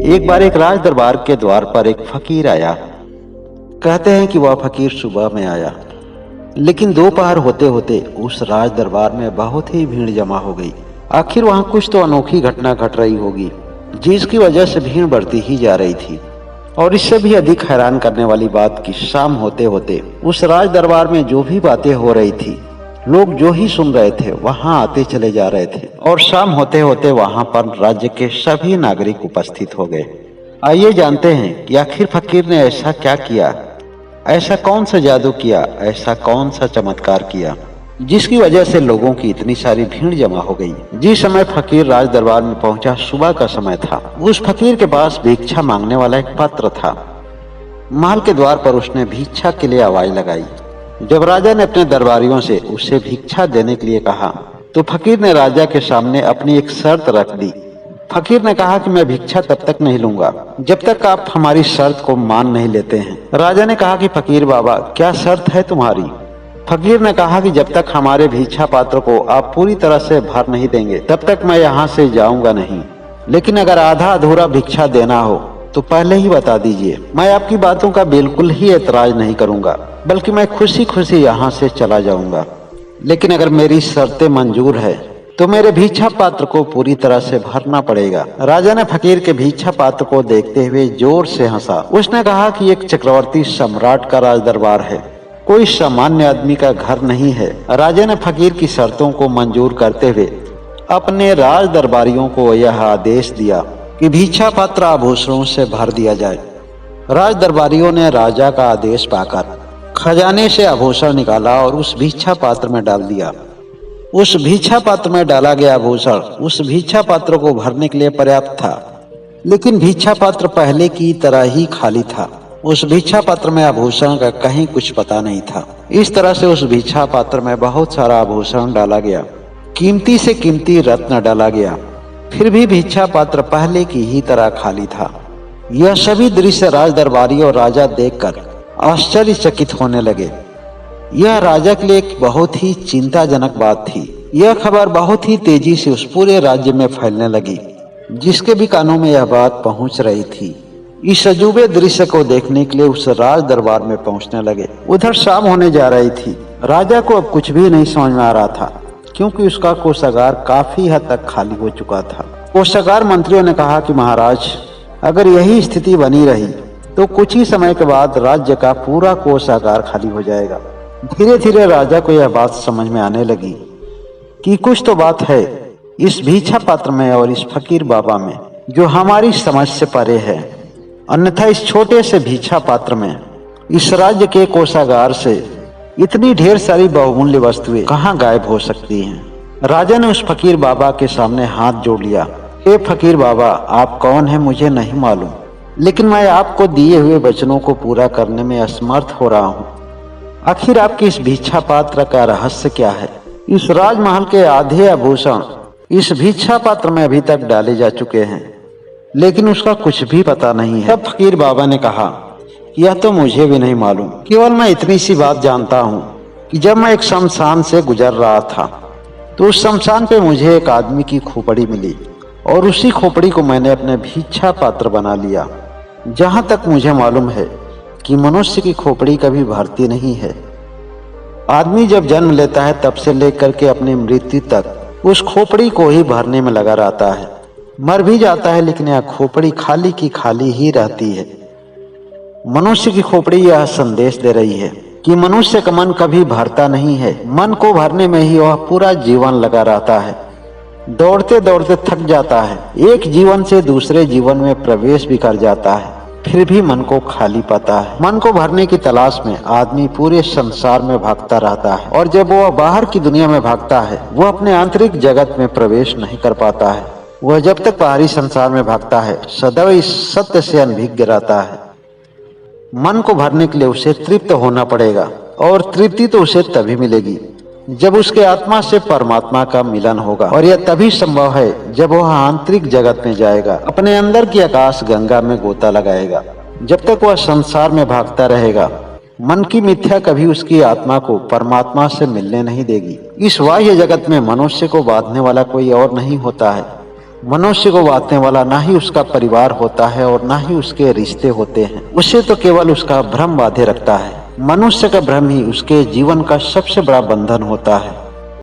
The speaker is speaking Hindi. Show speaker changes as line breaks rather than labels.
एक बार एक राज दरबार के द्वार पर एक फकीर आया। कहते हैं कि वह फकीर सुबह में आया, लेकिन दोपहर होते होते उस राज दरबार में बहुत ही भीड़ जमा हो गई। आखिर वहां कुछ तो अनोखी घटना घट रही होगी, जिसकी वजह से भीड़ बढ़ती ही जा रही थी। और इससे भी अधिक हैरान करने वाली बात कि शाम होते होते उस राज दरबार में जो भी बातें हो रही थी, लोग जो ही सुन रहे थे वहां आते चले जा रहे थे। और शाम होते होते वहां पर राज्य के सभी नागरिक उपस्थित हो गए। आइए जानते हैं कि आखिर फकीर ने ऐसा क्या किया, ऐसा कौन सा जादू किया, ऐसा कौन सा चमत्कार किया, जिसकी वजह से लोगों की इतनी सारी भीड़ जमा हो गई। जिस समय फकीर राज दरबार में पहुंचा, सुबह का समय था। उस फकीर के पास भिक्षा मांगने वाला एक पात्र था। महल के द्वार पर उसने भिक्षा के लिए आवाज लगाई। जब राजा ने अपने दरबारियों से उसे भिक्षा देने के लिए कहा, तो फकीर ने राजा के सामने अपनी एक शर्त रख दी। फकीर ने कहा कि मैं भिक्षा तब तक नहीं लूंगा जब तक आप हमारी शर्त को मान नहीं लेते हैं। राजा ने कहा कि फकीर बाबा, क्या शर्त है तुम्हारी? फकीर ने कहा कि जब तक हमारे भिक्षा पात्र को आप पूरी तरह से भर नहीं देंगे, तब तक मैं यहाँ से जाऊंगा नहीं। लेकिन अगर आधा अधूरा भिक्षा देना हो तो पहले ही बता दीजिए। मैं आपकी बातों का बिल्कुल ही एतराज नहीं करूंगा, बल्कि मैं खुशी खुशी यहाँ से चला जाऊंगा। लेकिन अगर मेरी शर्तें मंजूर है तो मेरे भिक्षा पात्र को पूरी तरह से भरना पड़ेगा। राजा ने फकीर के भिक्षा पात्र को देखते हुए जोर से हंसा। उसने कहा कि एक चक्रवर्ती सम्राट का राज दरबार है, कोई सामान्य आदमी का घर नहीं है। राजा ने फकीर की शर्तों को मंजूर करते हुए अपने राज दरबारियों को यह आदेश दिया कि भिक्षा पात्र आभूषणों से भर दिया जाए। राज दरबारियों ने राजा का आदेश पाकर खजाने से आभूषण निकाला और उस भिक्षा पात्र में डाल दिया। उस भिक्षा पात्र में डाला गया आभूषण उस भिक्षा पात्र को भरने के लिए पर्याप्त था, लेकिन भिक्षा पात्र पहले की तरह ही खाली था। उस भिक्षा पात्र में आभूषण का कहीं कुछ पता नहीं था। इस तरह से उस भिक्षा पात्र में बहुत सारा आभूषण डाला गया, कीमती से कीमती रत्न डाला गया, फिर भी भिक्षा पात्र पहले की ही तरह खाली था। यह सभी दृश्य राज दरबारी और राजा देखकर आश्चर्यचकित होने लगे। यह राजा के लिए एक बहुत ही चिंताजनक बात थी। यह खबर बहुत ही तेजी से उस पूरे राज्य में फैलने लगी, जिसके भी कानों में यह बात पहुंच रही थी। इस अजूबे दृश्य को देखने के लिए उस राज दरबार में पहुंचने लगे। उधर शाम होने जा रही थी। राजा को अब कुछ भी नहीं समझ में आ रहा था, क्योंकि उसका कोषागार काफी हद तक खाली हो चुका था। कोषागार मंत्रियों ने कहा कि महाराज, अगर यही स्थिति बनी रही तो कुछ ही समय के बाद राज्य का पूरा कोषागार खाली हो जाएगा। धीरे धीरे राजा को यह बात समझ में आने लगी कि कुछ तो बात है इस भिक्षा पात्र में और इस फकीर बाबा में, जो हमारी समझ से परे है। अन्यथा इस छोटे से भिक्षा पात्र में, इस राज्य के कोषागार से इतनी ढेर सारी बहुमूल्य वस्तुएं कहाँ गायब हो सकती हैं। राजा ने उस फकीर बाबा के सामने हाथ जोड़ लिया। हे फकीर बाबा, आप कौन है मुझे नहीं मालूम, लेकिन मैं आपको दिए हुए वचनों को पूरा करने में असमर्थ हो रहा हूँ। आखिर आपके इस भिक्षा पात्र का रहस्य क्या है? इस राजमहल के आधे आभूषण इस भिक्षा पात्र में अभी तक डाले जा चुके हैं, लेकिन उसका कुछ भी पता नहीं है। तब फकीर बाबा ने कहा, यह तो मुझे भी नहीं मालूम, केवल मैं इतनी सी बात जानता हूँ कि जब मैं एक शमशान से गुजर रहा था तो उस शमशान पे मुझे एक आदमी की खोपड़ी मिली और उसी खोपड़ी को मैंने अपने भिक्षा पात्र बना लिया। जहाँ तक मुझे मालूम है कि मनुष्य की खोपड़ी कभी भरती नहीं है। आदमी जब जन्म लेता है तब से लेकर के अपनी मृत्यु तक उस खोपड़ी को ही भरने में लगा रहता है। मर भी जाता है, लेकिन यह खोपड़ी खाली की खाली ही रहती है। मनुष्य की खोपड़ी यह संदेश दे रही है कि मनुष्य का मन कभी भरता नहीं है। मन को भरने में ही वह पूरा जीवन लगा रहता है। दौड़ते दौड़ते थक जाता है, एक जीवन से दूसरे जीवन में प्रवेश भी कर जाता है, फिर भी मन को खाली पाता है। मन को भरने की तलाश में आदमी पूरे संसार में भागता रहता है, और जब वह बाहर की दुनिया में भागता है, वह अपने आंतरिक जगत में प्रवेश नहीं कर पाता है। वह जब तक बाहरी संसार में भागता है, सदैव इस सत्य से अनभिज्ञ रहता है। मन को भरने के लिए उसे तृप्त होना पड़ेगा, और तृप्ति तो उसे तभी मिलेगी जब उसके आत्मा से परमात्मा का मिलन होगा, और यह तभी संभव है जब वह आंतरिक जगत में जाएगा, अपने अंदर की आकाश गंगा में गोता लगाएगा। जब तक वह संसार में भागता रहेगा, मन की मिथ्या कभी उसकी आत्मा को परमात्मा से मिलने नहीं देगी। इस बाह्य जगत में मनुष्य को बांधने वाला कोई और नहीं होता है। मनुष्य को बांधने वाला ना ही उसका परिवार होता है और ना ही उसके रिश्ते होते हैं, उसे तो केवल उसका भ्रम बांधे रखता है। मनुष्य का भ्रम ही उसके जीवन का सबसे बड़ा बंधन होता है।